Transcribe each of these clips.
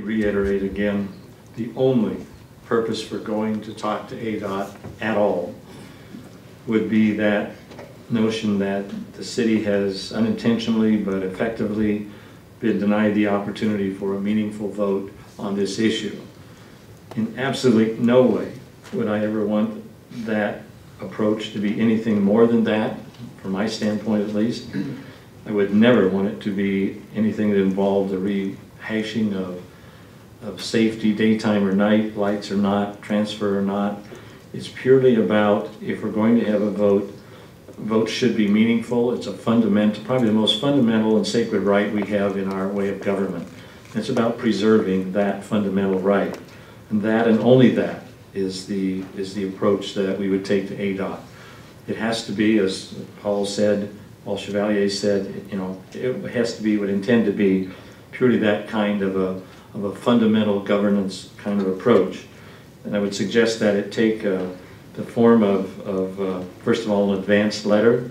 reiterate again, the only purpose for going to talk to ADOT at all would be that notion that the city has unintentionally but effectively been denied the opportunity for a meaningful vote on this issue. In absolutely no way would I ever want that approach to be anything more than that, from my standpoint at least. I would never want it to be anything that involved a rehashing of safety, daytime or night, lights or not, transfer or not. It's purely about, if we're going to have a vote, votes should be meaningful. It's a fundamental, probably the most fundamental and sacred right we have in our way of government. It's about preserving that fundamental right. And that and only that is the approach that we would take to ADOT. It has to be, as Paul Chevalier said, you know, it has to be, would intend to be purely that kind of a fundamental governance kind of approach. And I would suggest that it take the form of first of all, an advanced letter.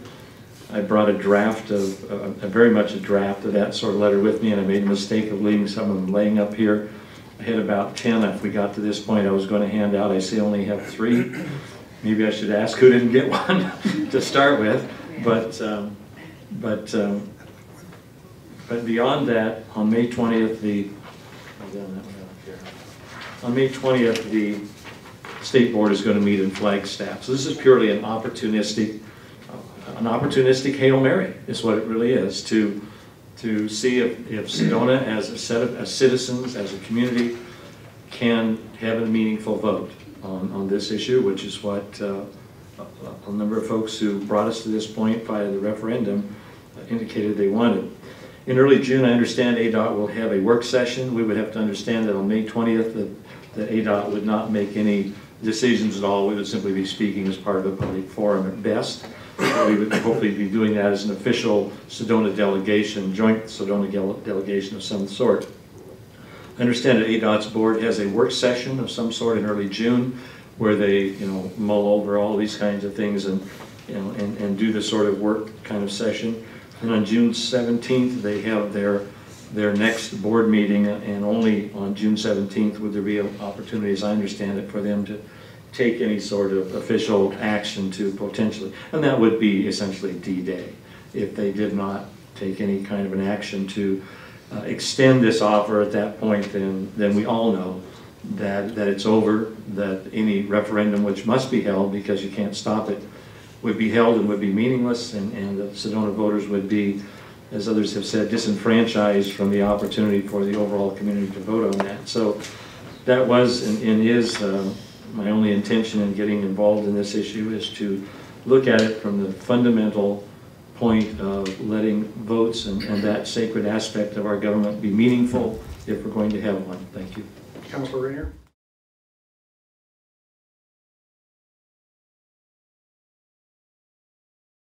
I brought a draft of, very much a draft of that sort of letter with me, and I made a mistake of leaving some of them laying up here. I had about 10. If we got to this point, I was going to hand out. I see I only have 3. Maybe I should ask who didn't get one to start with. But beyond that, on May 20th, the State Board is going to meet in Flagstaff. So this is purely an opportunistic Hail Mary, is what it really is, to see if Sedona as a set of citizens, as a community, can have a meaningful vote on this issue, which is what a number of folks who brought us to this point via the referendum indicated they wanted. In early June, I understand ADOT will have a work session. We would have to understand that on May 20th that ADOT would not make any decisions at all. We would simply be speaking as part of a public forum at best. We would hopefully be doing that as an official Sedona delegation, joint Sedona delegation of some sort. I understand that ADOT's board has a work session of some sort in early June where they, you know, mull over all these kinds of things and, you know, and do the sort of work kind of session. And on June 17th, they have their next board meeting, and only on June 17th would there be an opportunity, as I understand it, for them to take any sort of official action to potentially, and that would be essentially D-Day, if they did not take any kind of an action to extend this offer at that point, then we all know that it's over, that any referendum which must be held, because you can't stop it, would be held and would be meaningless, and the Sedona voters would be, as others have said, disenfranchised from the opportunity for the overall community to vote on that. So that was and is my only intention in getting involved in this issue, is to look at it from the fundamental point of letting votes and that sacred aspect of our government be meaningful if we're going to have one. Thank you. Councilor Rayner.